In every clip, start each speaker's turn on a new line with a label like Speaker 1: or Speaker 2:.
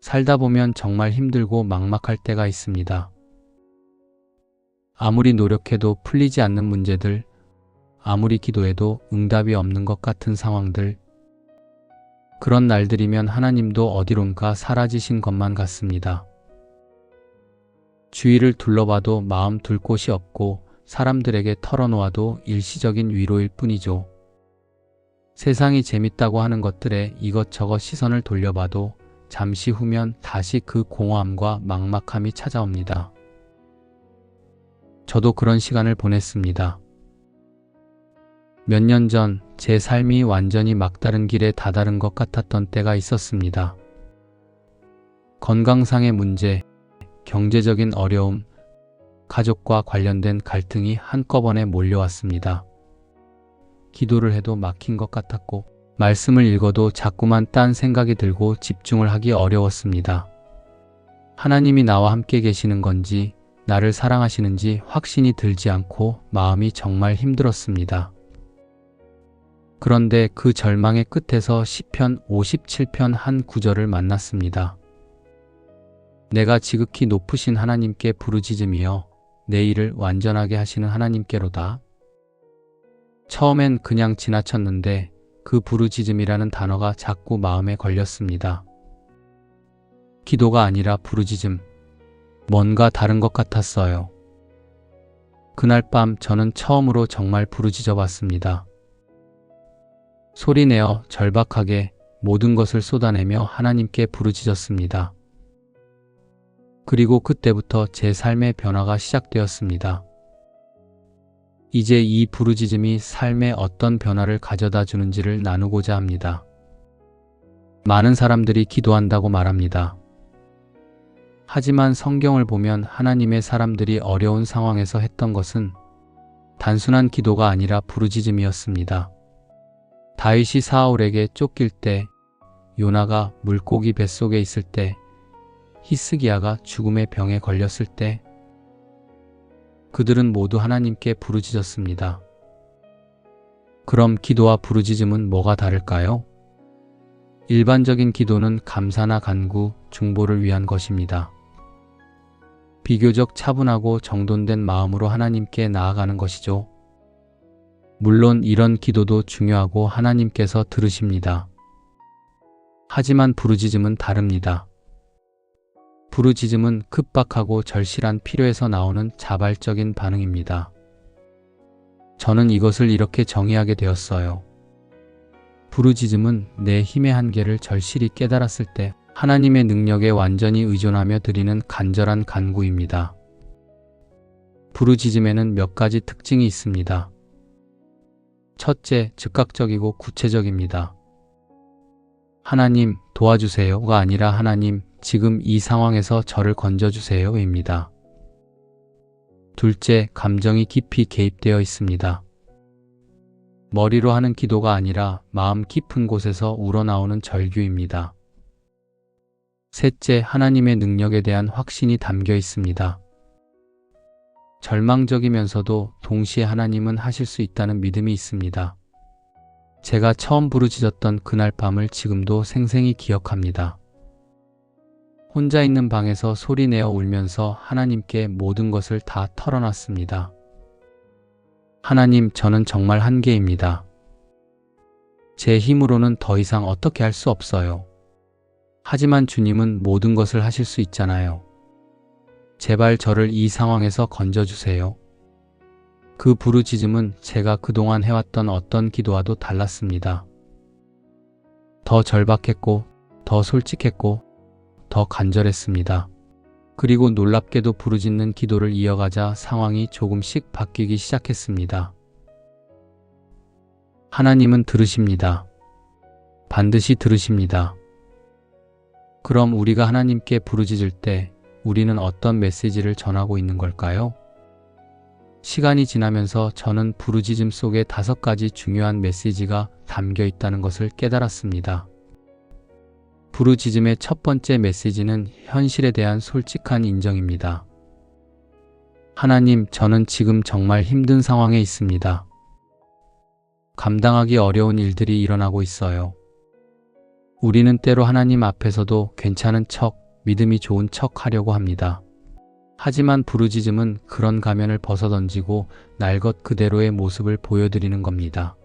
Speaker 1: 살다 보면 정말 힘들고 막막할 때가 있습니다. 아무리 노력해도 풀리지 않는 문제들, 아무리 기도해도 응답이 없는 것 같은 상황들, 그런 날들이면 하나님도 어디론가 사라지신 것만 같습니다. 주위를 둘러봐도 마음 둘 곳이 없고 사람들에게 털어놓아도 일시적인 위로일 뿐이죠. 세상이 재밌다고 하는 것들에 이것저것 시선을 돌려봐도 잠시 후면 다시 그 공허함과 막막함이 찾아옵니다. 저도 그런 시간을 보냈습니다. 몇 년 전 제 삶이 완전히 막다른 길에 다다른 것 같았던 때가 있었습니다. 건강상의 문제, 경제적인 어려움, 가족과 관련된 갈등이 한꺼번에 몰려왔습니다. 기도를 해도 막힌 것 같았고 말씀을 읽어도 자꾸만 딴 생각이 들고 집중을 하기 어려웠습니다. 하나님이 나와 함께 계시는 건지 나를 사랑하시는지 확신이 들지 않고 마음이 정말 힘들었습니다. 그런데 그 절망의 끝에서 시편 57편 한 구절을 만났습니다. 내가 지극히 높으신 하나님께 부르짖으며 내 일을 완전하게 하시는 하나님께로다. 처음엔 그냥 지나쳤는데 그 부르짖음이라는 단어가 자꾸 마음에 걸렸습니다. 기도가 아니라 부르짖음, 뭔가 다른 것 같았어요. 그날 밤 저는 처음으로 정말 부르짖어 봤습니다. 소리내어 절박하게 모든 것을 쏟아내며 하나님께 부르짖었습니다. 그리고 그때부터 제 삶의 변화가 시작되었습니다. 이제 이 부르짖음이 삶에 어떤 변화를 가져다 주는지를 나누고자 합니다. 많은 사람들이 기도한다고 말합니다. 하지만 성경을 보면 하나님의 사람들이 어려운 상황에서 했던 것은 단순한 기도가 아니라 부르짖음이었습니다. 다윗이 사울에게 쫓길 때, 요나가 물고기 뱃속에 있을 때, 히스기야가 죽음의 병에 걸렸을 때, 그들은 모두 하나님께 부르짖었습니다. 그럼 기도와 부르짖음은 뭐가 다를까요? 일반적인 기도는 감사나 간구, 중보를 위한 것입니다. 비교적 차분하고 정돈된 마음으로 하나님께 나아가는 것이죠. 물론 이런 기도도 중요하고 하나님께서 들으십니다. 하지만 부르짖음은 다릅니다. 부르짖음은 급박하고 절실한 필요에서 나오는 자발적인 반응입니다. 저는 이것을 이렇게 정의하게 되었어요. 부르짖음은 내 힘의 한계를 절실히 깨달았을 때 하나님의 능력에 완전히 의존하며 드리는 간절한 간구입니다. 부르짖음에는 몇 가지 특징이 있습니다. 첫째, 즉각적이고 구체적입니다. 하나님 도와주세요가 아니라 하나님 지금 이 상황에서 저를 건져주세요입니다. 둘째, 감정이 깊이 개입되어 있습니다. 머리로 하는 기도가 아니라 마음 깊은 곳에서 우러나오는 절규입니다. 셋째, 하나님의 능력에 대한 확신이 담겨 있습니다. 절망적이면서도 동시에 하나님은 하실 수 있다는 믿음이 있습니다. 제가 처음 부르짖었던 그날 밤을 지금도 생생히 기억합니다. 혼자 있는 방에서 소리내어 울면서 하나님께 모든 것을 다 털어놨습니다. 하나님, 저는 정말 한계입니다. 제 힘으로는 더 이상 어떻게 할 수 없어요. 하지만 주님은 모든 것을 하실 수 있잖아요. 제발 저를 이 상황에서 건져주세요. 그 부르짖음은 제가 그동안 해왔던 어떤 기도와도 달랐습니다. 더 절박했고, 더 솔직했고, 더 간절했습니다. 그리고 놀랍게도 부르짖는 기도를 이어가자 상황이 조금씩 바뀌기 시작했습니다. 하나님은 들으십니다. 반드시 들으십니다. 그럼 우리가 하나님께 부르짖을 때 우리는 어떤 메시지를 전하고 있는 걸까요? 시간이 지나면서 저는 부르짖음 속에 5가지 중요한 메시지가 담겨 있다는 것을 깨달았습니다. 부르짖음의 첫 번째 메시지는 현실에 대한 솔직한 인정입니다. 하나님, 저는 지금 정말 힘든 상황에 있습니다. 감당하기 어려운 일들이 일어나고 있어요. 우리는 때로 하나님 앞에서도 괜찮은 척, 믿음이 좋은 척 하려고 합니다. 하지만 부르짖음은 그런 가면을 벗어던지고 날 것 그대로의 모습을 보여드리는 겁니다.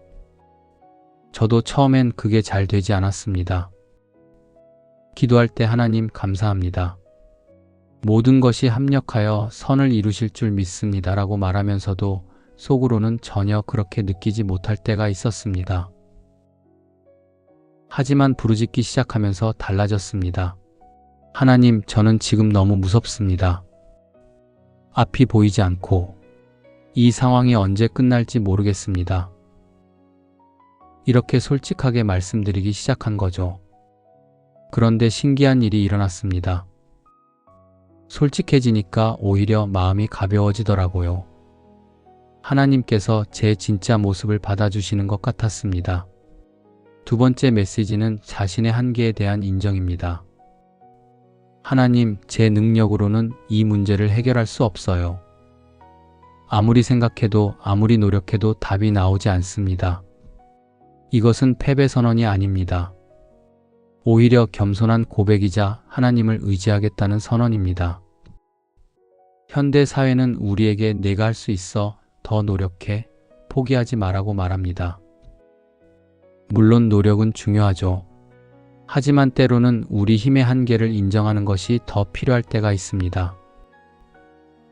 Speaker 1: 저도 처음엔 그게 잘 되지 않았습니다. 기도할 때 하나님 감사합니다. 모든 것이 합력하여 선을 이루실 줄 믿습니다. 라고 말하면서도 속으로는 전혀 그렇게 느끼지 못할 때가 있었습니다. 하지만 부르짖기 시작하면서 달라졌습니다. 하나님, 저는 지금 너무 무섭습니다. 앞이 보이지 않고 이 상황이 언제 끝날지 모르겠습니다. 이렇게 솔직하게 말씀드리기 시작한 거죠. 그런데 신기한 일이 일어났습니다. 솔직해지니까 오히려 마음이 가벼워지더라고요. 하나님께서 제 진짜 모습을 받아주시는 것 같았습니다. 두 번째 메시지는 자신의 한계에 대한 인정입니다. 하나님, 제 능력으로는 이 문제를 해결할 수 없어요. 아무리 생각해도 아무리 노력해도 답이 나오지 않습니다. 이것은 패배 선언이 아닙니다. 오히려 겸손한 고백이자 하나님을 의지하겠다는 선언입니다. 현대 사회는 우리에게 내가 할 수 있어, 더 노력해, 포기하지 말라고 말합니다. 물론 노력은 중요하죠. 하지만 때로는 우리 힘의 한계를 인정하는 것이 더 필요할 때가 있습니다.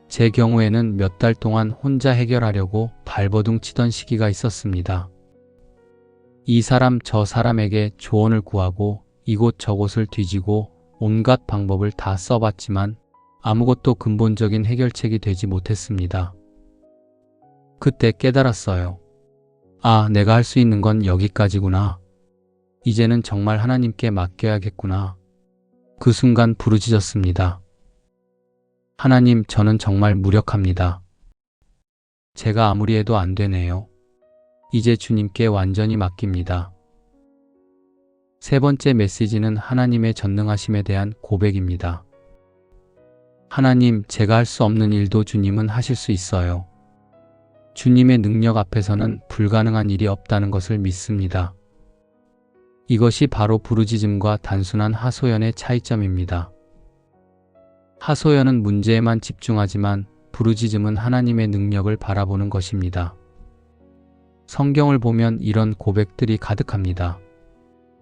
Speaker 1: 제 경우에는 몇 달 동안 혼자 해결하려고 발버둥 치던 시기가 있었습니다. 이 사람 저 사람에게 조언을 구하고 이곳저곳을 뒤지고 온갖 방법을 다 써봤지만 아무것도 근본적인 해결책이 되지 못했습니다. 그때 깨달았어요. 아, 내가 할 수 있는 건 여기까지구나. 이제는 정말 하나님께 맡겨야겠구나. 그 순간 부르짖었습니다. 하나님, 저는 정말 무력합니다. 제가 아무리 해도 안 되네요. 이제 주님께 완전히 맡깁니다. 세 번째 메시지는 하나님의 전능하심에 대한 고백입니다. 하나님, 제가 할 수 없는 일도 주님은 하실 수 있어요. 주님의 능력 앞에서는 불가능한 일이 없다는 것을 믿습니다. 이것이 바로 부르짖음과 단순한 하소연의 차이점입니다. 하소연은 문제에만 집중하지만 부르짖음은 하나님의 능력을 바라보는 것입니다. 성경을 보면 이런 고백들이 가득합니다.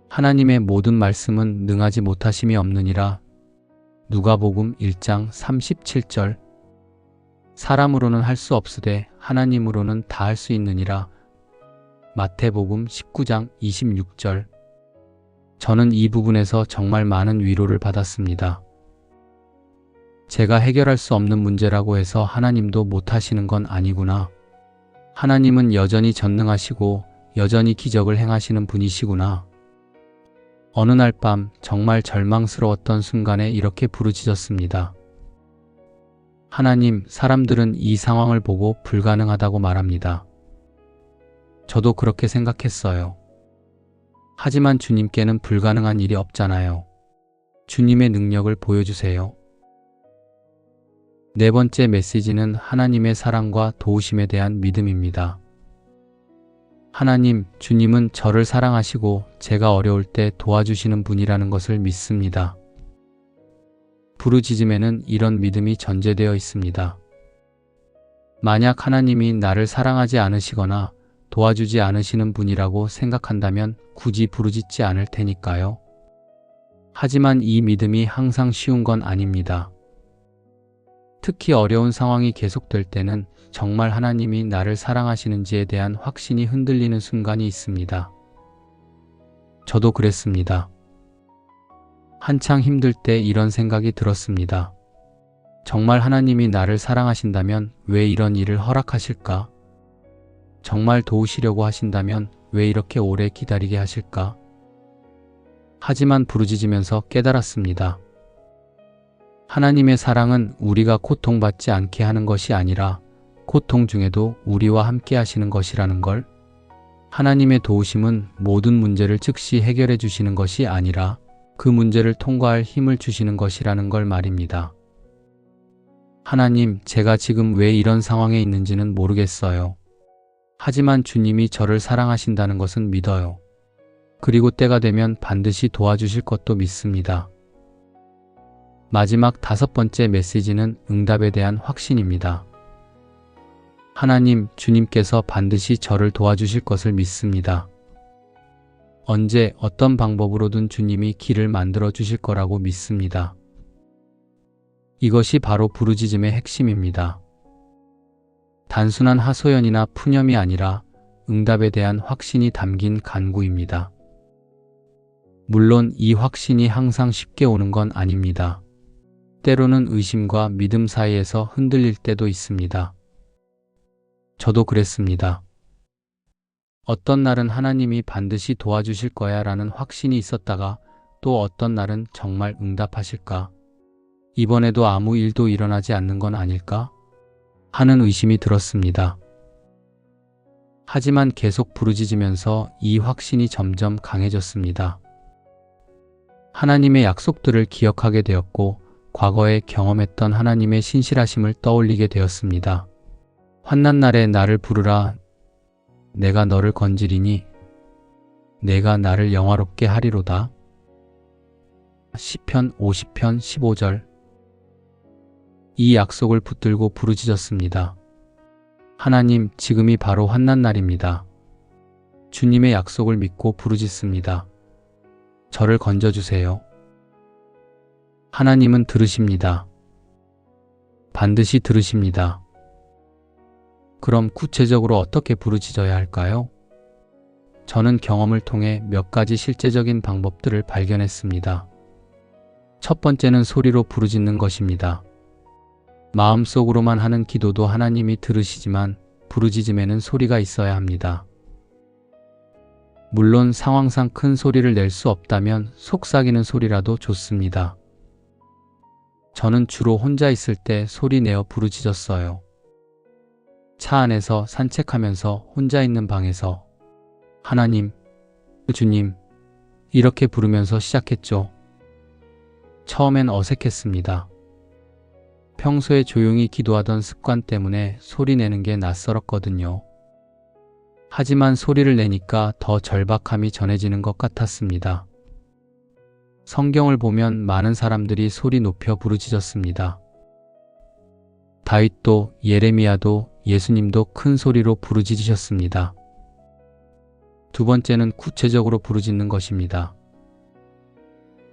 Speaker 1: 하나님의 모든 말씀은 능하지 못하심이 없느니라. 누가복음 1장 37절. 사람으로는 할 수 없으되 하나님으로는 다 할 수 있느니라. 마태복음 19장 26절. 저는 이 부분에서 정말 많은 위로를 받았습니다. 제가 해결할 수 없는 문제라고 해서 하나님도 못하시는 건 아니구나. 하나님은 여전히 전능하시고 여전히 기적을 행하시는 분이시구나. 어느 날 밤 정말 절망스러웠던 순간에 이렇게 부르짖었습니다. 하나님, 사람들은 이 상황을 보고 불가능하다고 말합니다. 저도 그렇게 생각했어요. 하지만 주님께는 불가능한 일이 없잖아요. 주님의 능력을 보여주세요. 네 번째 메시지는 하나님의 사랑과 도우심에 대한 믿음입니다. 하나님, 주님은 저를 사랑하시고 제가 어려울 때 도와주시는 분이라는 것을 믿습니다. 부르짖음에는 이런 믿음이 전제되어 있습니다. 만약 하나님이 나를 사랑하지 않으시거나 도와주지 않으시는 분이라고 생각한다면 굳이 부르짖지 않을 테니까요. 하지만 이 믿음이 항상 쉬운 건 아닙니다. 특히 어려운 상황이 계속될 때는 정말 하나님이 나를 사랑하시는지에 대한 확신이 흔들리는 순간이 있습니다. 저도 그랬습니다. 한창 힘들 때 이런 생각이 들었습니다. 정말 하나님이 나를 사랑하신다면 왜 이런 일을 허락하실까? 정말 도우시려고 하신다면 왜 이렇게 오래 기다리게 하실까? 하지만 부르짖으면서 깨달았습니다. 하나님의 사랑은 우리가 고통받지 않게 하는 것이 아니라 고통 중에도 우리와 함께 하시는 것이라는 걸, 하나님의 도우심은 모든 문제를 즉시 해결해 주시는 것이 아니라 그 문제를 통과할 힘을 주시는 것이라는 걸 말입니다. 하나님, 제가 지금 왜 이런 상황에 있는지는 모르겠어요. 하지만 주님이 저를 사랑하신다는 것은 믿어요. 그리고 때가 되면 반드시 도와주실 것도 믿습니다. 마지막 5번째 메시지는 응답에 대한 확신입니다. 하나님, 주님께서 반드시 저를 도와주실 것을 믿습니다. 언제 어떤 방법으로든 주님이 길을 만들어 주실 거라고 믿습니다. 이것이 바로 부르짖음의 핵심입니다. 단순한 하소연이나 푸념이 아니라 응답에 대한 확신이 담긴 간구입니다. 물론 이 확신이 항상 쉽게 오는 건 아닙니다. 때로는 의심과 믿음 사이에서 흔들릴 때도 있습니다. 저도 그랬습니다. 어떤 날은 하나님이 반드시 도와주실 거야 라는 확신이 있었다가 또 어떤 날은 정말 응답하실까? 이번에도 아무 일도 일어나지 않는 건 아닐까? 하는 의심이 들었습니다. 하지만 계속 부르짖으면서 이 확신이 점점 강해졌습니다. 하나님의 약속들을 기억하게 되었고 과거에 경험했던 하나님의 신실하심을 떠올리게 되었습니다. 환난 날에 나를 부르라. 내가 너를 건지리니 내가 나를 영화롭게 하리로다. 시편 50편 15절. 이 약속을 붙들고 부르짖었습니다. 하나님, 지금이 바로 환난 날입니다. 주님의 약속을 믿고 부르짖습니다. 저를 건져주세요. 하나님은 들으십니다. 반드시 들으십니다. 그럼 구체적으로 어떻게 부르짖어야 할까요? 저는 경험을 통해 몇 가지 실제적인 방법들을 발견했습니다. 첫 번째는 소리로 부르짖는 것입니다. 마음속으로만 하는 기도도 하나님이 들으시지만 부르짖음에는 소리가 있어야 합니다. 물론 상황상 큰 소리를 낼 수 없다면 속삭이는 소리라도 좋습니다. 저는 주로 혼자 있을 때 소리 내어 부르짖었어요. 차 안에서, 산책하면서, 혼자 있는 방에서 하나님, 주님 이렇게 부르면서 시작했죠. 처음엔 어색했습니다. 평소에 조용히 기도하던 습관 때문에 소리 내는 게 낯설었거든요. 하지만 소리를 내니까 더 절박함이 전해지는 것 같았습니다. 성경을 보면 많은 사람들이 소리 높여 부르짖었습니다. 다윗도, 예레미야도, 예수님도 큰 소리로 부르짖으셨습니다. 두 번째는 구체적으로 부르짖는 것입니다.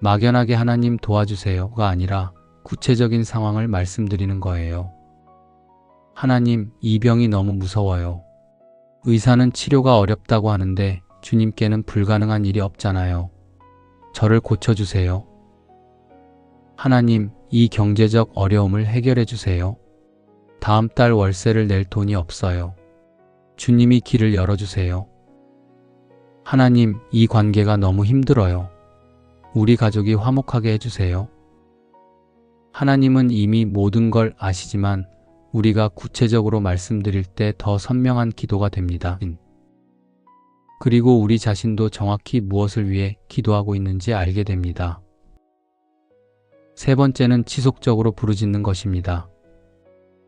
Speaker 1: 막연하게 하나님 도와주세요가 아니라 구체적인 상황을 말씀드리는 거예요. 하나님, 이 병이 너무 무서워요. 의사는 치료가 어렵다고 하는데 주님께는 불가능한 일이 없잖아요. 저를 고쳐주세요. 하나님, 이 경제적 어려움을 해결해 주세요. 다음 달 월세를 낼 돈이 없어요. 주님이 길을 열어주세요. 하나님, 이 관계가 너무 힘들어요. 우리 가족이 화목하게 해주세요. 하나님은 이미 모든 걸 아시지만 우리가 구체적으로 말씀드릴 때 더 선명한 기도가 됩니다. 그리고 우리 자신도 정확히 무엇을 위해 기도하고 있는지 알게 됩니다. 세 번째는 지속적으로 부르짖는 것입니다.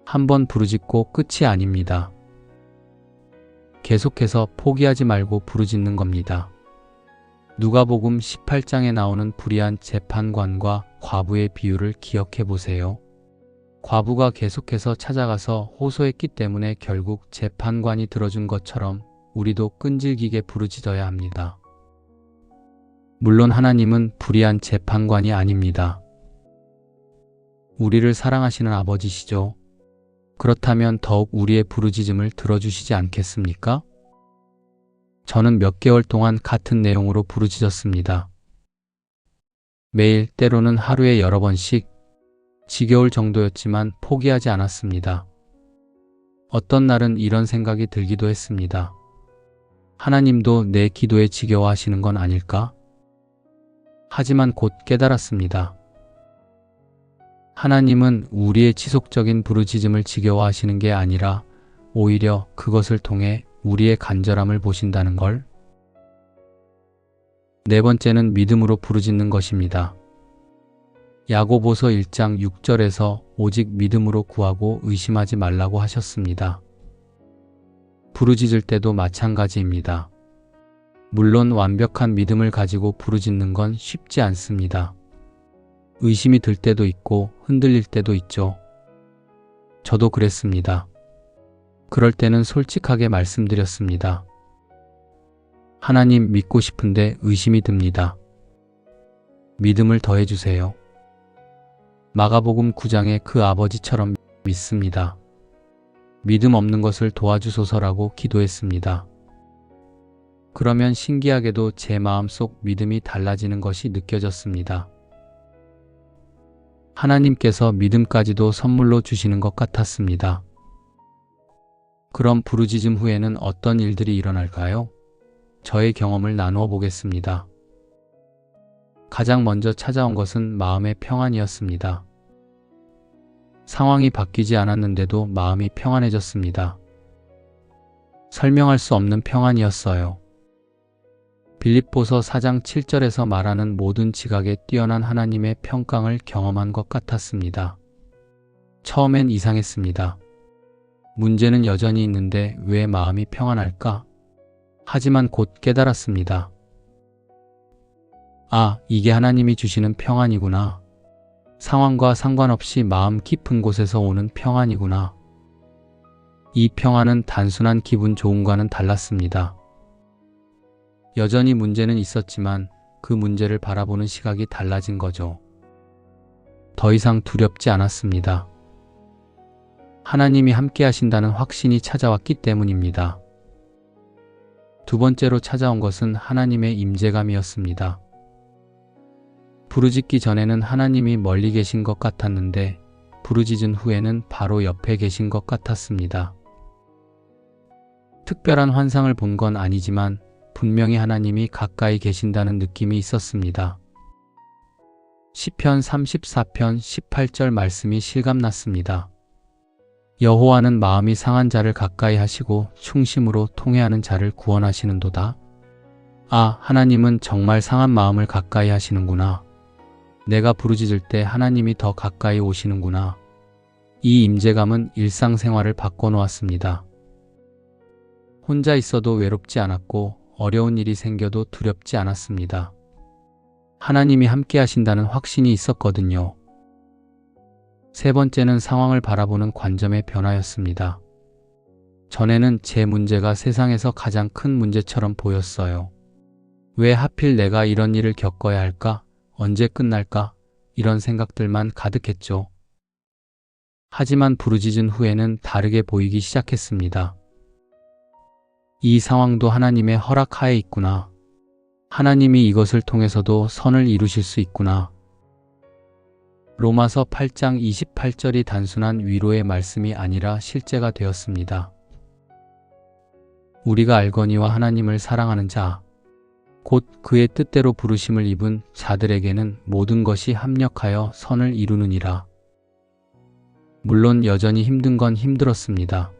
Speaker 1: 한 번 부르짖고 끝이 아닙니다. 계속해서 포기하지 말고 부르짖는 겁니다. 누가복음 18장에 나오는 불의한 재판관과 과부의 비유를 기억해 보세요. 과부가 계속해서 찾아가서 호소했기 때문에 결국 재판관이 들어준 것처럼 우리도 끈질기게 부르짖어야 합니다. 물론 하나님은 불의한 재판관이 아닙니다. 우리를 사랑하시는 아버지시죠. 그렇다면 더욱 우리의 부르짖음을 들어주시지 않겠습니까? 저는 몇 개월 동안 같은 내용으로 부르짖었습니다. 매일, 때로는 하루에 여러 번씩, 지겨울 정도였지만 포기하지 않았습니다. 어떤 날은 이런 생각이 들기도 했습니다. 하나님도 내 기도에 지겨워하시는 건 아닐까? 하지만 곧 깨달았습니다. 하나님은 우리의 지속적인 부르짖음을 지겨워하시는 게 아니라 오히려 그것을 통해 우리의 간절함을 보신다는 걸. 네 번째는 믿음으로 부르짖는 것입니다. 야고보서 1장 6절에서 오직 믿음으로 구하고 의심하지 말라고 하셨습니다. 부르짖을 때도 마찬가지입니다. 물론 완벽한 믿음을 가지고 부르짖는 건 쉽지 않습니다. 의심이 들 때도 있고 흔들릴 때도 있죠. 저도 그랬습니다. 그럴 때는 솔직하게 말씀드렸습니다. 하나님 믿고 싶은데 의심이 듭니다. 믿음을 더해주세요. 마가복음 9장의 그 아버지처럼 믿습니다. 믿음 없는 것을 도와주소서라고 기도했습니다. 그러면 신기하게도 제 마음속 믿음이 달라지는 것이 느껴졌습니다. 하나님께서 믿음까지도 선물로 주시는 것 같았습니다. 그럼 부르짖음 후에는 어떤 일들이 일어날까요? 저의 경험을 나누어 보겠습니다. 가장 먼저 찾아온 것은 마음의 평안이었습니다. 상황이 바뀌지 않았는데도 마음이 평안해졌습니다. 설명할 수 없는 평안이었어요. 빌립보서 4장 7절에서 말하는 모든 지각에 뛰어난 하나님의 평강을 경험한 것 같았습니다. 처음엔 이상했습니다. 문제는 여전히 있는데 왜 마음이 평안할까? 하지만 곧 깨달았습니다. 아, 이게 하나님이 주시는 평안이구나. 상황과 상관없이 마음 깊은 곳에서 오는 평안이구나. 이 평안은 단순한 기분 좋음과는 달랐습니다. 여전히 문제는 있었지만 그 문제를 바라보는 시각이 달라진 거죠. 더 이상 두렵지 않았습니다. 하나님이 함께 하신다는 확신이 찾아왔기 때문입니다. 두 번째로 찾아온 것은 하나님의 임재감이었습니다. 부르짖기 전에는 하나님이 멀리 계신 것 같았는데 부르짖은 후에는 바로 옆에 계신 것 같았습니다. 특별한 환상을 본 건 아니지만 분명히 하나님이 가까이 계신다는 느낌이 있었습니다. 시편 34편 18절 말씀이 실감났습니다. 여호와는 마음이 상한 자를 가까이 하시고 충심으로 통회하는 자를 구원하시는도다. 아, 하나님은 정말 상한 마음을 가까이 하시는구나. 내가 부르짖을 때 하나님이 더 가까이 오시는구나. 이 임재감은 일상생활을 바꿔놓았습니다. 혼자 있어도 외롭지 않았고 어려운 일이 생겨도 두렵지 않았습니다. 하나님이 함께 하신다는 확신이 있었거든요. 세 번째는 상황을 바라보는 관점의 변화였습니다. 전에는 제 문제가 세상에서 가장 큰 문제처럼 보였어요. 왜 하필 내가 이런 일을 겪어야 할까? 언제 끝날까? 이런 생각들만 가득했죠. 하지만 부르짖은 후에는 다르게 보이기 시작했습니다. 이 상황도 하나님의 허락하에 있구나. 하나님이 이것을 통해서도 선을 이루실 수 있구나. 로마서 8장 28절이 단순한 위로의 말씀이 아니라 실제가 되었습니다. 우리가 알거니와 하나님을 사랑하는 자, 곧 그의 뜻대로 부르심을 입은 자들에게는 모든 것이 합력하여 선을 이루느니라. 물론 여전히 힘든 건 힘들었습니다.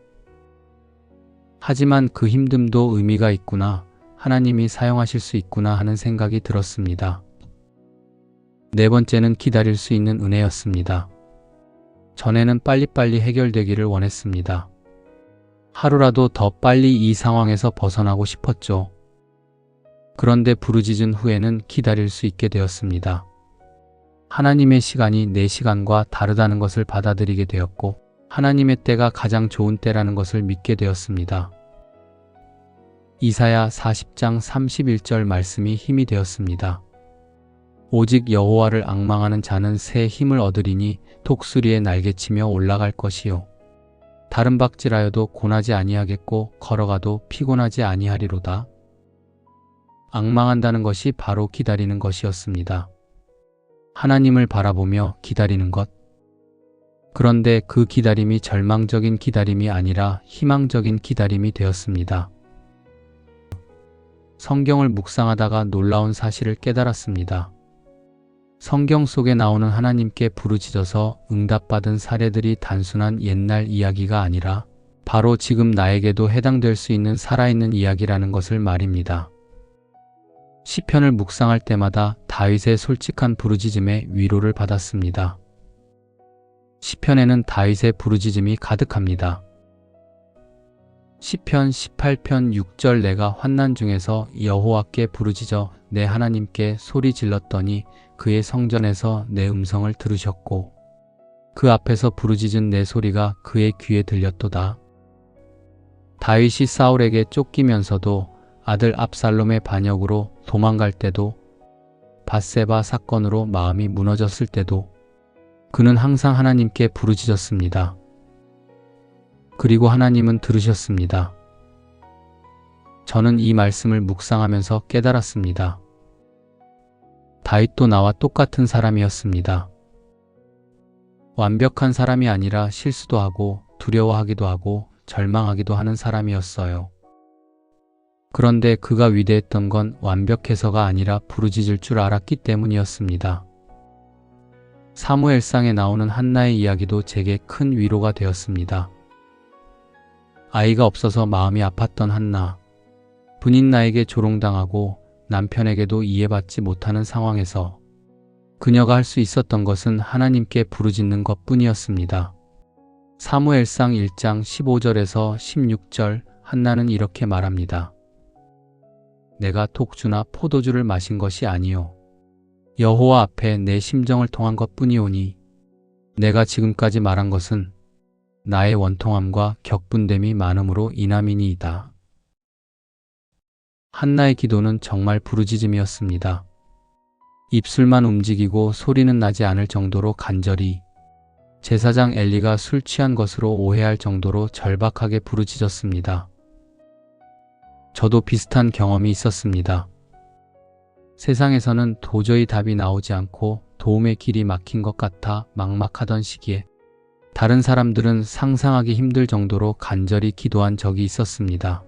Speaker 1: 하지만 그 힘듦도 의미가 있구나, 하나님이 사용하실 수 있구나 하는 생각이 들었습니다. 네 번째는 기다릴 수 있는 은혜였습니다. 전에는 빨리빨리 해결되기를 원했습니다. 하루라도 더 빨리 이 상황에서 벗어나고 싶었죠. 그런데 부르짖은 후에는 기다릴 수 있게 되었습니다. 하나님의 시간이 내 시간과 다르다는 것을 받아들이게 되었고 하나님의 때가 가장 좋은 때라는 것을 믿게 되었습니다. 이사야 40장 31절 말씀이 힘이 되었습니다. 오직 여호와를 앙망하는 자는 새 힘을 얻으리니 독수리의 날개치며 올라갈 것이요. 다른 박질하여도 고나지 아니하겠고 걸어가도 피곤하지 아니하리로다. 앙망한다는 것이 바로 기다리는 것이었습니다. 하나님을 바라보며 기다리는 것. 그런데 그 기다림이 절망적인 기다림이 아니라 희망적인 기다림이 되었습니다. 성경을 묵상하다가 놀라운 사실을 깨달았습니다. 성경 속에 나오는 하나님께 부르짖어서 응답받은 사례들이 단순한 옛날 이야기가 아니라 바로 지금 나에게도 해당될 수 있는 살아있는 이야기라는 것을 말입니다. 시편을 묵상할 때마다 다윗의 솔직한 부르짖음에 위로를 받았습니다. 시편에는 다윗의 부르짖음이 가득합니다. 시편 18편 6절 내가 환난 중에서 여호와께 부르짖어 내 하나님께 소리 질렀더니 그의 성전에서 내 음성을 들으셨고 그 앞에서 부르짖은 내 소리가 그의 귀에 들렸도다. 다윗이 사울에게 쫓기면서도 아들 압살롬의 반역으로 도망갈 때도 밧세바 사건으로 마음이 무너졌을 때도 그는 항상 하나님께 부르짖었습니다. 그리고 하나님은 들으셨습니다. 저는 이 말씀을 묵상하면서 깨달았습니다. 다윗도 나와 똑같은 사람이었습니다. 완벽한 사람이 아니라 실수도 하고 두려워하기도 하고 절망하기도 하는 사람이었어요. 그런데 그가 위대했던 건 완벽해서가 아니라 부르짖을 줄 알았기 때문이었습니다. 사무엘상에 나오는 한나의 이야기도 제게 큰 위로가 되었습니다. 아이가 없어서 마음이 아팠던 한나, 분인 나에게 조롱당하고 남편에게도 이해받지 못하는 상황에서 그녀가 할 수 있었던 것은 하나님께 부르짖는 것뿐이었습니다. 사무엘상 1장 15절에서 16절 한나는 이렇게 말합니다. 내가 독주나 포도주를 마신 것이 아니요 여호와 앞에 내 심정을 통한 것뿐이오니 내가 지금까지 말한 것은 나의 원통함과 격분됨이 많음으로 인함이니이다. 한나의 기도는 정말 부르짖음이었습니다. 입술만 움직이고 소리는 나지 않을 정도로 간절히 제사장 엘리가 술 취한 것으로 오해할 정도로 절박하게 부르짖었습니다. 저도 비슷한 경험이 있었습니다. 세상에서는 도저히 답이 나오지 않고 도움의 길이 막힌 것 같아 막막하던 시기에 다른 사람들은 상상하기 힘들 정도로 간절히 기도한 적이 있었습니다.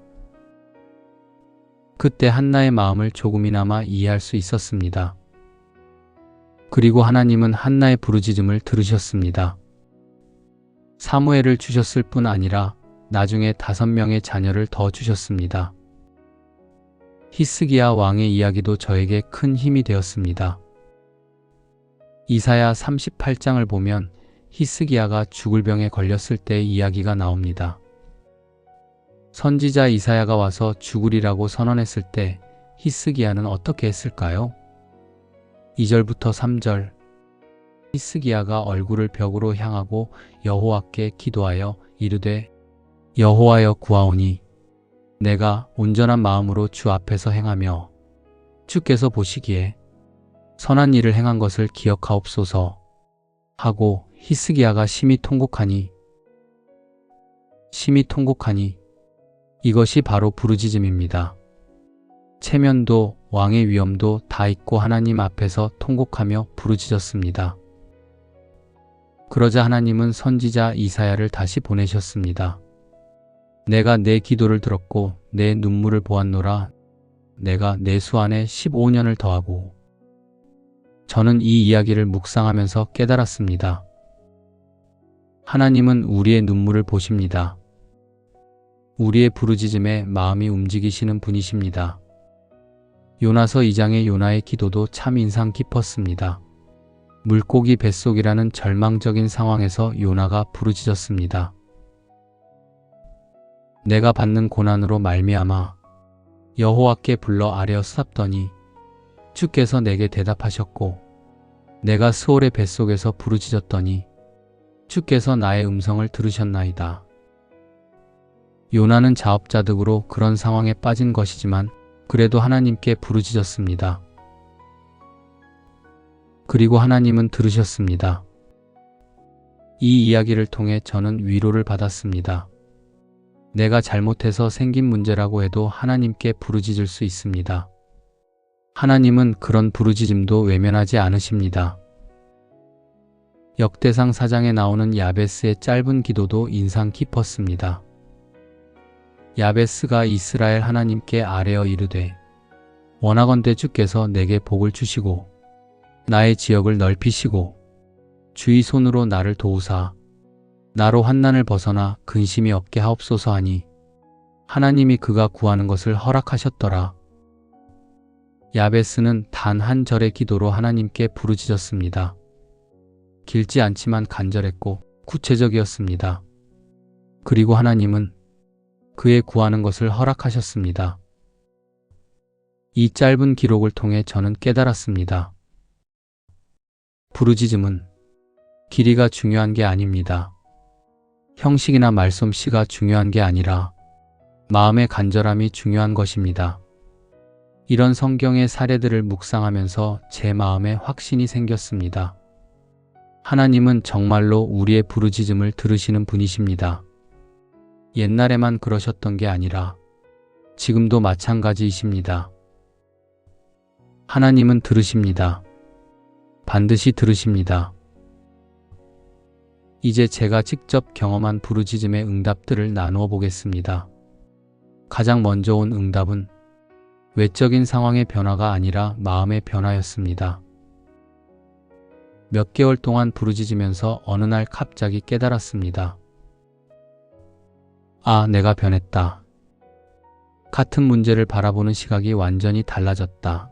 Speaker 1: 그때 한나의 마음을 조금이나마 이해할 수 있었습니다. 그리고 하나님은 한나의 부르짖음을 들으셨습니다. 사무엘을 주셨을 뿐 아니라 나중에 5명의 자녀를 더 주셨습니다. 히스기야 왕의 이야기도 저에게 큰 힘이 되었습니다. 이사야 38장을 보면 히스기야가 죽을 병에 걸렸을 때의 이야기가 나옵니다. 선지자 이사야가 와서 죽으리라고 선언했을 때 히스기야는 어떻게 했을까요? 2절부터 3절 히스기야가 얼굴을 벽으로 향하고 여호와께 기도하여 이르되 여호와여 구하오니 내가 온전한 마음으로 주 앞에서 행하며 주께서 보시기에 선한 일을 행한 것을 기억하옵소서 하고 히스기야가 심히 통곡하니 이것이 바로 부르짖음입니다. 체면도 왕의 위엄도 다 잊고 하나님 앞에서 통곡하며 부르짖었습니다. 그러자 하나님은 선지자 이사야를 다시 보내셨습니다. 내가 내 기도를 들었고 내 눈물을 보았노라. 내가 내 수 안에 15년을 더하고. 저는 이 이야기를 묵상하면서 깨달았습니다. 하나님은 우리의 눈물을 보십니다. 우리의 부르짖음에 마음이 움직이시는 분이십니다. 요나서 2장의 요나의 기도도 참 인상 깊었습니다. 물고기 뱃속이라는 절망적인 상황에서 요나가 부르짖었습니다. 내가 받는 고난으로 말미암아 여호와께 불러 아뢰어 싸웠더니 주께서 내게 대답하셨고 내가 스올의 뱃속에서 부르짖었더니 주께서 나의 음성을 들으셨나이다. 요나는 자업자득으로 그런 상황에 빠진 것이지만 그래도 하나님께 부르짖었습니다. 그리고 하나님은 들으셨습니다. 이 이야기를 통해 저는 위로를 받았습니다. 내가 잘못해서 생긴 문제라고 해도 하나님께 부르짖을 수 있습니다. 하나님은 그런 부르짖음도 외면하지 않으십니다. 역대상 4장에 나오는 야베스의 짧은 기도도 인상 깊었습니다. 야베스가 이스라엘 하나님께 아뢰어 이르되 원하건대 주께서 내게 복을 주시고 나의 지역을 넓히시고 주의 손으로 나를 도우사 나로 환난을 벗어나 근심이 없게 하옵소서 하니 하나님이 그가 구하는 것을 허락하셨더라. 야베스는 단 한 절의 기도로 하나님께 부르짖었습니다. 길지 않지만 간절했고 구체적이었습니다. 그리고 하나님은 그의 구하는 것을 허락하셨습니다. 이 짧은 기록을 통해 저는 깨달았습니다. 부르짖음은 길이가 중요한 게 아닙니다. 형식이나 말솜씨가 중요한 게 아니라 마음의 간절함이 중요한 것입니다. 이런 성경의 사례들을 묵상하면서 제 마음에 확신이 생겼습니다. 하나님은 정말로 우리의 부르짖음을 들으시는 분이십니다. 옛날에만 그러셨던 게 아니라 지금도 마찬가지이십니다. 하나님은 들으십니다. 반드시 들으십니다. 이제 제가 직접 경험한 부르짖음의 응답들을 나누어 보겠습니다. 가장 먼저 온 응답은 외적인 상황의 변화가 아니라 마음의 변화였습니다. 몇 개월 동안 부르짖으면서 어느 날 갑자기 깨달았습니다. 아, 내가 변했다. 같은 문제를 바라보는 시각이 완전히 달라졌다.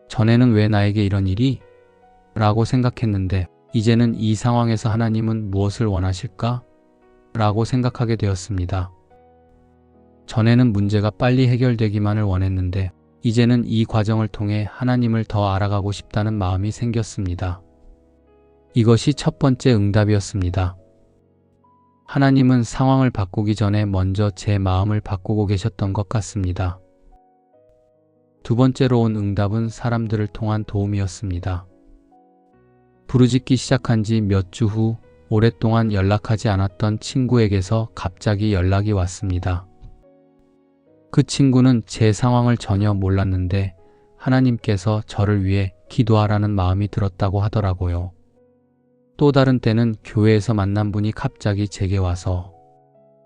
Speaker 1: 전에는 왜 나에게 이런 일이? 라고 생각했는데 이제는 이 상황에서 하나님은 무엇을 원하실까? 라고 생각하게 되었습니다. 전에는 문제가 빨리 해결되기만을 원했는데 이제는 이 과정을 통해 하나님을 더 알아가고 싶다는 마음이 생겼습니다. 이것이 첫 번째 응답이었습니다. 하나님은 상황을 바꾸기 전에 먼저 제 마음을 바꾸고 계셨던 것 같습니다. 두 번째로 온 응답은 사람들을 통한 도움이었습니다. 부르짖기 시작한 지 몇 주 후 오랫동안 연락하지 않았던 친구에게서 갑자기 연락이 왔습니다. 그 친구는 제 상황을 전혀 몰랐는데 하나님께서 저를 위해 기도하라는 마음이 들었다고 하더라고요. 또 다른 때는 교회에서 만난 분이 갑자기 제게 와서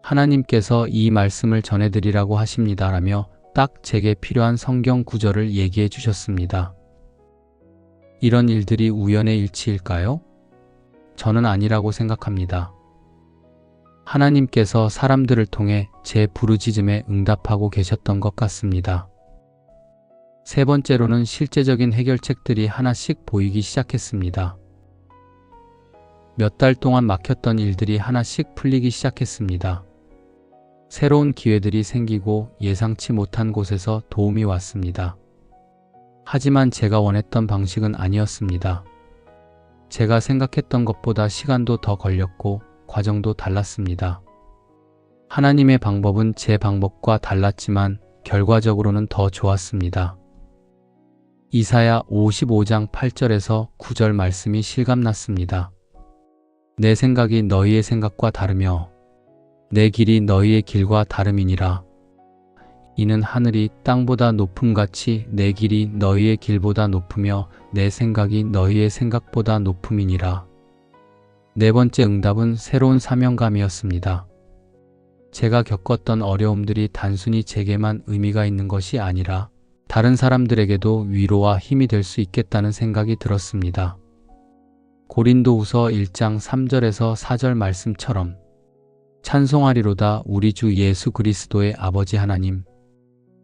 Speaker 1: 하나님께서 이 말씀을 전해드리라고 하십니다라며 딱 제게 필요한 성경 구절을 얘기해 주셨습니다. 이런 일들이 우연의 일치일까요? 저는 아니라고 생각합니다. 하나님께서 사람들을 통해 제 부르짖음에 응답하고 계셨던 것 같습니다. 세 번째로는 실제적인 해결책들이 하나씩 보이기 시작했습니다. 몇 달 동안 막혔던 일들이 하나씩 풀리기 시작했습니다. 새로운 기회들이 생기고 예상치 못한 곳에서 도움이 왔습니다. 하지만 제가 원했던 방식은 아니었습니다. 제가 생각했던 것보다 시간도 더 걸렸고 과정도 달랐습니다. 하나님의 방법은 제 방법과 달랐지만 결과적으로는 더 좋았습니다. 이사야 55장 8절에서 9절 말씀이 실감났습니다. 내 생각이 너희의 생각과 다르며 내 길이 너희의 길과 다름이니라. 이는 하늘이 땅보다 높음같이 내 길이 너희의 길보다 높으며 내 생각이 너희의 생각보다 높음이니라. 네 번째 응답은 새로운 사명감이었습니다. 제가 겪었던 어려움들이 단순히 제게만 의미가 있는 것이 아니라 다른 사람들에게도 위로와 힘이 될 수 있겠다는 생각이 들었습니다. 고린도후서 1장 3절에서 4절 말씀처럼 찬송하리로다 우리 주 예수 그리스도의 아버지 하나님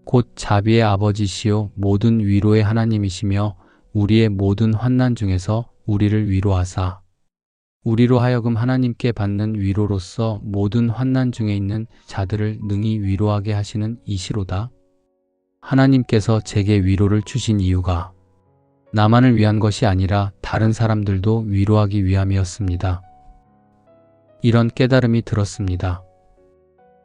Speaker 1: 곧 자비의 아버지시요 모든 위로의 하나님이시며 우리의 모든 환난 중에서 우리를 위로하사 우리로 하여금 하나님께 받는 위로로서 모든 환난 중에 있는 자들을 능히 위로하게 하시는 이시로다. 하나님께서 제게 위로를 주신 이유가 나만을 위한 것이 아니라 다른 사람들도 위로하기 위함이었습니다. 이런 깨달음이 들었습니다.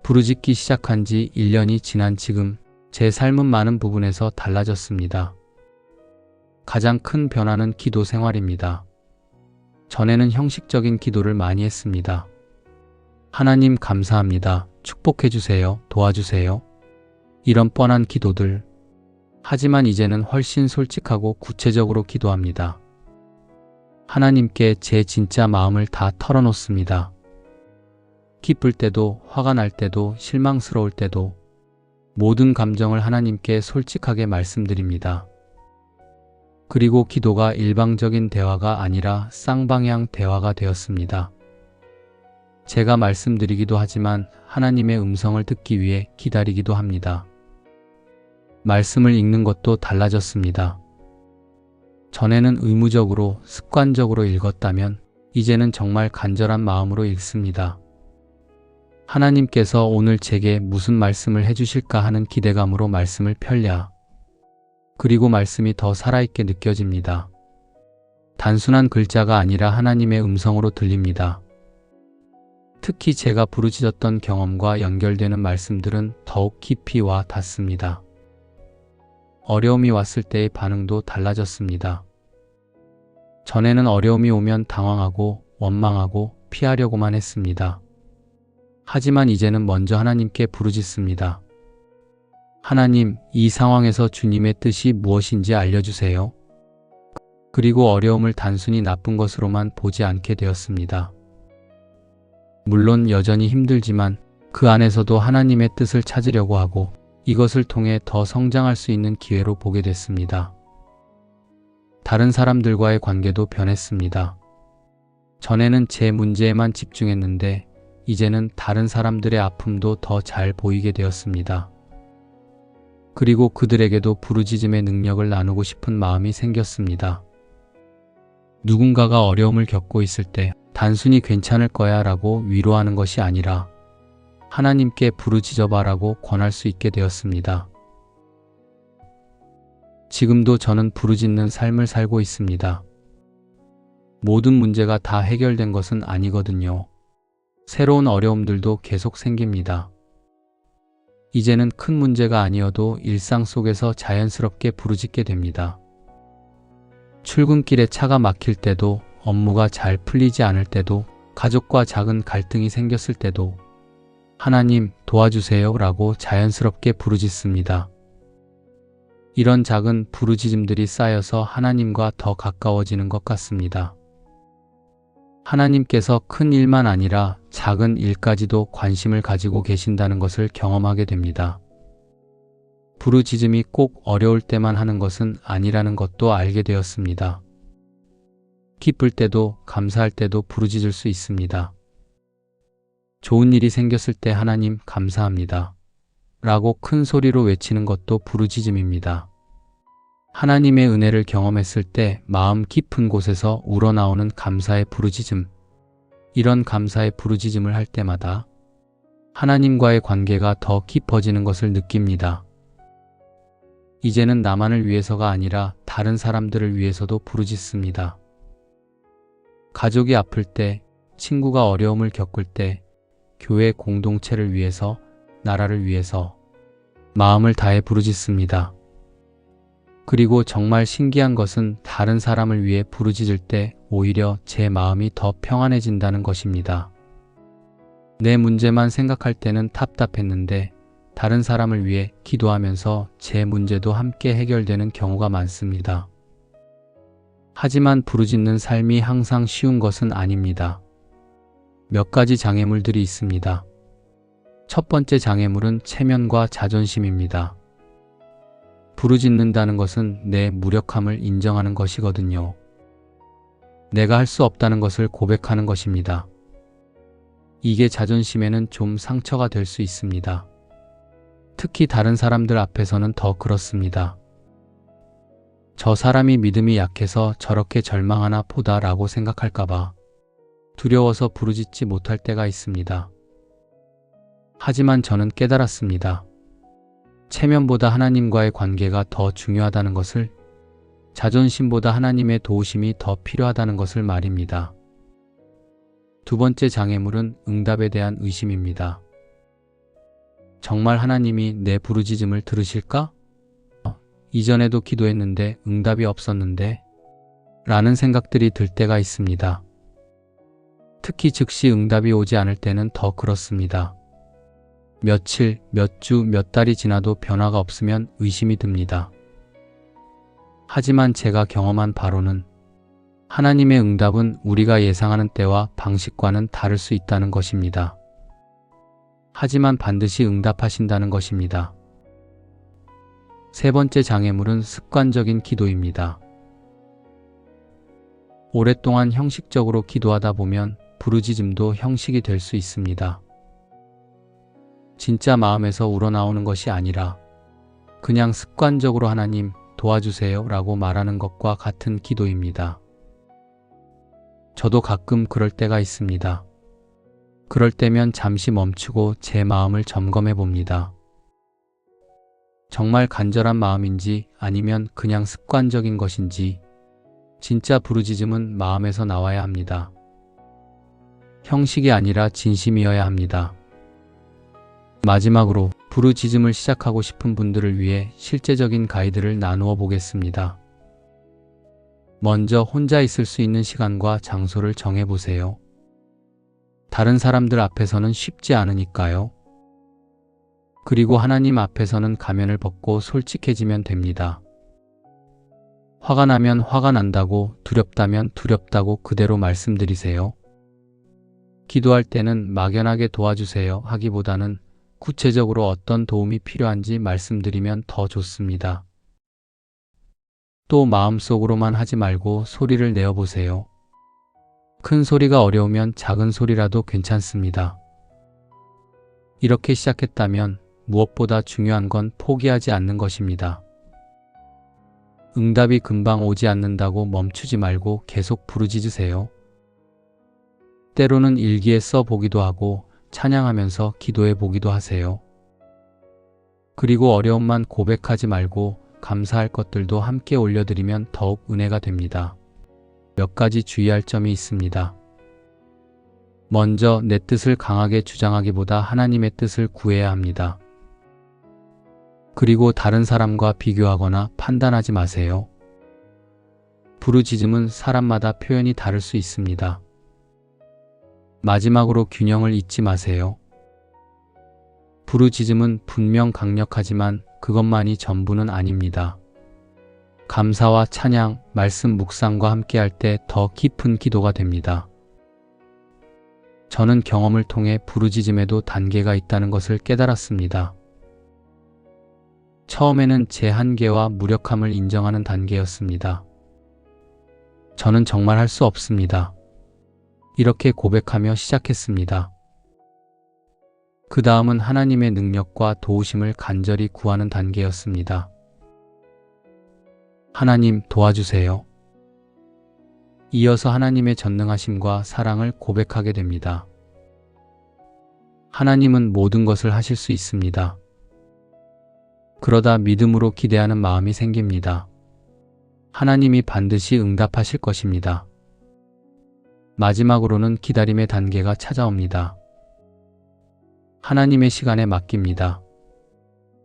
Speaker 1: 부르짖기 시작한 지 1년이 지난 지금 제 삶은 많은 부분에서 달라졌습니다. 가장 큰 변화는 기도 생활입니다. 전에는 형식적인 기도를 많이 했습니다. 하나님 감사합니다. 축복해 주세요. 도와주세요. 이런 뻔한 기도들. 하지만 이제는 훨씬 솔직하고 구체적으로 기도합니다. 하나님께 제 진짜 마음을 다 털어놓습니다. 기쁠 때도, 화가 날 때도, 실망스러울 때도 모든 감정을 하나님께 솔직하게 말씀드립니다. 그리고 기도가 일방적인 대화가 아니라 쌍방향 대화가 되었습니다. 제가 말씀드리기도 하지만 하나님의 음성을 듣기 위해 기다리기도 합니다. 말씀을 읽는 것도 달라졌습니다. 전에는 의무적으로, 습관적으로 읽었다면 이제는 정말 간절한 마음으로 읽습니다. 하나님께서 오늘 제게 무슨 말씀을 해주실까 하는 기대감으로 말씀을 펼랴. 그리고 말씀이 더 살아있게 느껴집니다. 단순한 글자가 아니라 하나님의 음성으로 들립니다. 특히 제가 부르짖었던 경험과 연결되는 말씀들은 더욱 깊이 와 닿습니다. 어려움이 왔을 때의 반응도 달라졌습니다. 전에는 어려움이 오면 당황하고 원망하고 피하려고만 했습니다. 하지만 이제는 먼저 하나님께 부르짖습니다. 하나님, 이 상황에서 주님의 뜻이 무엇인지 알려주세요. 그리고 어려움을 단순히 나쁜 것으로만 보지 않게 되었습니다. 물론 여전히 힘들지만 그 안에서도 하나님의 뜻을 찾으려고 하고 이것을 통해 더 성장할 수 있는 기회로 보게 됐습니다. 다른 사람들과의 관계도 변했습니다. 전에는 제 문제에만 집중했는데 이제는 다른 사람들의 아픔도 더 잘 보이게 되었습니다. 그리고 그들에게도 부르짖음의 능력을 나누고 싶은 마음이 생겼습니다. 누군가가 어려움을 겪고 있을 때 단순히 괜찮을 거야 라고 위로하는 것이 아니라 하나님께 부르짖어봐 라고 권할 수 있게 되었습니다. 지금도 저는 부르짖는 삶을 살고 있습니다. 모든 문제가 다 해결된 것은 아니거든요. 새로운 어려움들도 계속 생깁니다. 이제는 큰 문제가 아니어도 일상 속에서 자연스럽게 부르짖게 됩니다. 출근길에 차가 막힐 때도, 업무가 잘 풀리지 않을 때도, 가족과 작은 갈등이 생겼을 때도 하나님 도와주세요 라고 자연스럽게 부르짖습니다. 이런 작은 부르짖음들이 쌓여서 하나님과 더 가까워지는 것 같습니다. 하나님께서 큰 일만 아니라 작은 일까지도 관심을 가지고 계신다는 것을 경험하게 됩니다. 부르짖음이 꼭 어려울 때만 하는 것은 아니라는 것도 알게 되었습니다. 기쁠 때도 감사할 때도 부르짖을 수 있습니다. 좋은 일이 생겼을 때 하나님 감사합니다 라고 큰 소리로 외치는 것도 부르짖음입니다. 하나님의 은혜를 경험했을 때 마음 깊은 곳에서 우러나오는 감사의 부르짖음. 이런 감사의 부르짖음을 할 때마다 하나님과의 관계가 더 깊어지는 것을 느낍니다. 이제는 나만을 위해서가 아니라 다른 사람들을 위해서도 부르짖습니다. 가족이 아플 때, 친구가 어려움을 겪을 때, 교회 공동체를 위해서, 나라를 위해서 마음을 다해 부르짖습니다. 그리고 정말 신기한 것은 다른 사람을 위해 부르짖을 때 오히려 제 마음이 더 평안해진다는 것입니다. 내 문제만 생각할 때는 답답했는데 다른 사람을 위해 기도하면서 제 문제도 함께 해결되는 경우가 많습니다. 하지만 부르짖는 삶이 항상 쉬운 것은 아닙니다. 몇 가지 장애물들이 있습니다. 첫 번째 장애물은 체면과 자존심입니다. 부르짖는다는 것은 내 무력함을 인정하는 것이거든요. 내가 할 수 없다는 것을 고백하는 것입니다. 이게 자존심에는 좀 상처가 될 수 있습니다. 특히 다른 사람들 앞에서는 더 그렇습니다. 저 사람이 믿음이 약해서 저렇게 절망하나 보다 라고 생각할까봐 두려워서 부르짖지 못할 때가 있습니다. 하지만 저는 깨달았습니다. 체면보다 하나님과의 관계가 더 중요하다는 것을, 자존심보다 하나님의 도우심이 더 필요하다는 것을 말입니다. 두 번째 장애물은 응답에 대한 의심입니다. 정말 하나님이 내 부르짖음을 들으실까? 이전에도 기도했는데 응답이 없었는데? 라는 생각들이 들 때가 있습니다. 특히 즉시 응답이 오지 않을 때는 더 그렇습니다. 며칠, 몇 주, 몇 달이 지나도 변화가 없으면 의심이 듭니다. 하지만 제가 경험한 바로는 하나님의 응답은 우리가 예상하는 때와 방식과는 다를 수 있다는 것입니다. 하지만 반드시 응답하신다는 것입니다. 세 번째 장애물은 습관적인 기도입니다. 오랫동안 형식적으로 기도하다 보면 부르짖음도 형식이 될 수 있습니다. 진짜 마음에서 우러나오는 것이 아니라 그냥 습관적으로 하나님 도와주세요 라고 말하는 것과 같은 기도입니다. 저도 가끔 그럴 때가 있습니다. 그럴 때면 잠시 멈추고 제 마음을 점검해 봅니다. 정말 간절한 마음인지 아니면 그냥 습관적인 것인지, 진짜 부르짖음은 마음에서 나와야 합니다. 형식이 아니라 진심이어야 합니다. 마지막으로 부르짖음을 시작하고 싶은 분들을 위해 실제적인 가이드를 나누어 보겠습니다. 먼저 혼자 있을 수 있는 시간과 장소를 정해 보세요. 다른 사람들 앞에서는 쉽지 않으니까요. 그리고 하나님 앞에서는 가면을 벗고 솔직해지면 됩니다. 화가 나면 화가 난다고, 두렵다면 두렵다고 그대로 말씀드리세요. 기도할 때는 막연하게 도와주세요 하기보다는 구체적으로 어떤 도움이 필요한지 말씀드리면 더 좋습니다. 또 마음속으로만 하지 말고 소리를 내어보세요. 큰 소리가 어려우면 작은 소리라도 괜찮습니다. 이렇게 시작했다면 무엇보다 중요한 건 포기하지 않는 것입니다. 응답이 금방 오지 않는다고 멈추지 말고 계속 부르짖으세요. 때로는 일기에 써보기도 하고 찬양하면서 기도해 보기도 하세요. 그리고 어려움만 고백하지 말고 감사할 것들도 함께 올려드리면 더욱 은혜가 됩니다. 몇 가지 주의할 점이 있습니다. 먼저 내 뜻을 강하게 주장하기보다 하나님의 뜻을 구해야 합니다. 그리고 다른 사람과 비교하거나 판단하지 마세요. 부르짖음은 사람마다 표현이 다를 수 있습니다. 마지막으로 균형을 잊지 마세요. 부르짖음은 분명 강력하지만 그것만이 전부는 아닙니다. 감사와 찬양, 말씀 묵상과 함께할 때 더 깊은 기도가 됩니다. 저는 경험을 통해 부르짖음에도 단계가 있다는 것을 깨달았습니다. 처음에는 제 한계와 무력함을 인정하는 단계였습니다. 저는 정말 할 수 없습니다. 이렇게 고백하며 시작했습니다. 그 다음은 하나님의 능력과 도우심을 간절히 구하는 단계였습니다. 하나님 도와주세요. 이어서 하나님의 전능하심과 사랑을 고백하게 됩니다. 하나님은 모든 것을 하실 수 있습니다. 그러다 믿음으로 기대하는 마음이 생깁니다. 하나님이 반드시 응답하실 것입니다. 마지막으로는 기다림의 단계가 찾아옵니다. 하나님의 시간에 맡깁니다.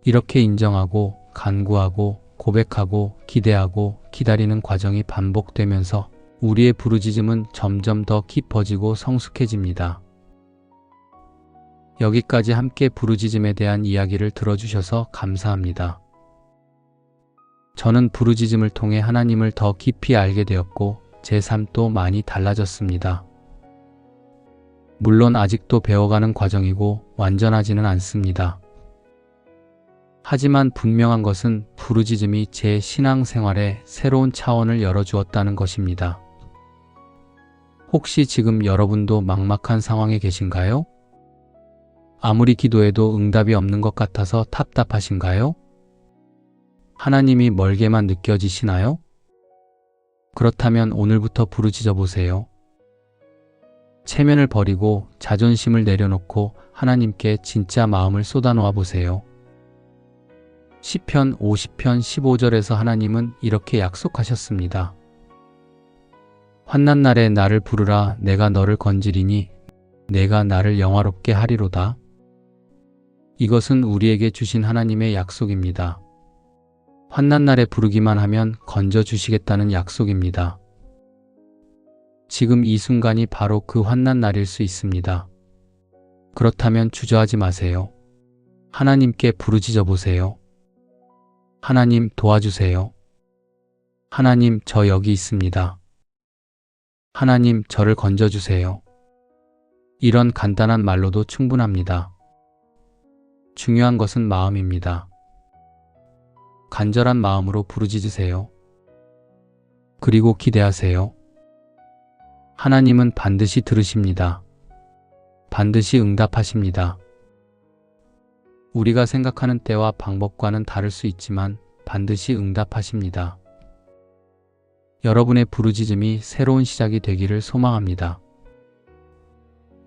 Speaker 1: 이렇게 인정하고 간구하고 고백하고 기대하고 기다리는 과정이 반복되면서 우리의 부르짖음은 점점 더 깊어지고 성숙해집니다. 여기까지 함께 부르짖음에 대한 이야기를 들어주셔서 감사합니다. 저는 부르짖음을 통해 하나님을 더 깊이 알게 되었고 제 삶도 많이 달라졌습니다. 물론 아직도 배워가는 과정이고 완전하지는 않습니다. 하지만 분명한 것은 부르짖음이 제 신앙생활에 새로운 차원을 열어주었다는 것입니다. 혹시 지금 여러분도 막막한 상황에 계신가요? 아무리 기도해도 응답이 없는 것 같아서 답답하신가요? 하나님이 멀게만 느껴지시나요? 그렇다면 오늘부터 부르짖어 보세요. 체면을 버리고 자존심을 내려놓고 하나님께 진짜 마음을 쏟아놓아 보세요. 시편 50편 15절에서 하나님은 이렇게 약속하셨습니다. 환난 날에 나를 부르라. 내가 너를 건지리니 내가 나를 영화롭게 하리로다. 이것은 우리에게 주신 하나님의 약속입니다. 환난 날에 부르기만 하면 건져주시겠다는 약속입니다. 지금 이 순간이 바로 그 환난 날일 수 있습니다. 그렇다면 주저하지 마세요. 하나님께 부르짖어 보세요. 하나님 도와주세요. 하나님 저 여기 있습니다. 하나님 저를 건져주세요. 이런 간단한 말로도 충분합니다. 중요한 것은 마음입니다. 간절한 마음으로 부르짖으세요. 그리고 기대하세요. 하나님은 반드시 들으십니다. 반드시 응답하십니다. 우리가 생각하는 때와 방법과는 다를 수 있지만 반드시 응답하십니다. 여러분의 부르짖음이 새로운 시작이 되기를 소망합니다.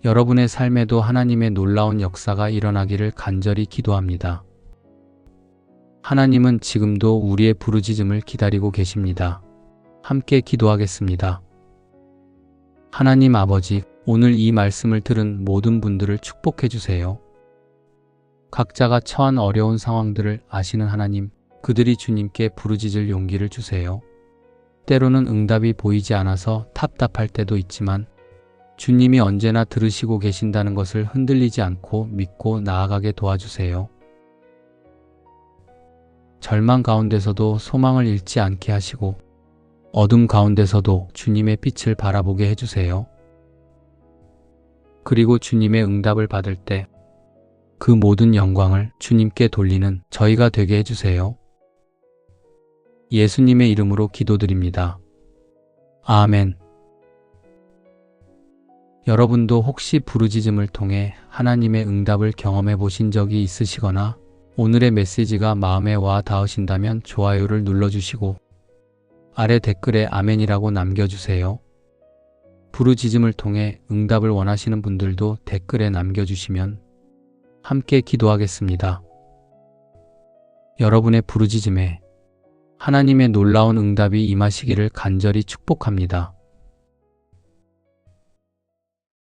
Speaker 1: 여러분의 삶에도 하나님의 놀라운 역사가 일어나기를 간절히 기도합니다. 하나님은 지금도 우리의 부르짖음을 기다리고 계십니다. 함께 기도하겠습니다. 하나님 아버지, 오늘 이 말씀을 들은 모든 분들을 축복해 주세요. 각자가 처한 어려운 상황들을 아시는 하나님, 그들이 주님께 부르짖을 용기를 주세요. 때로는 응답이 보이지 않아서 답답할 때도 있지만 주님이 언제나 들으시고 계신다는 것을 흔들리지 않고 믿고 나아가게 도와주세요. 절망 가운데서도 소망을 잃지 않게 하시고 어둠 가운데서도 주님의 빛을 바라보게 해주세요. 그리고 주님의 응답을 받을 때 그 모든 영광을 주님께 돌리는 저희가 되게 해주세요. 예수님의 이름으로 기도드립니다. 아멘. 여러분도 혹시 부르짖음을 통해 하나님의 응답을 경험해 보신 적이 있으시거나 오늘의 메시지가 마음에 와 닿으신다면 좋아요를 눌러주시고 아래 댓글에 아멘이라고 남겨주세요. 부르짖음을 통해 응답을 원하시는 분들도 댓글에 남겨주시면 함께 기도하겠습니다. 여러분의 부르짖음에 하나님의 놀라운 응답이 임하시기를 간절히 축복합니다.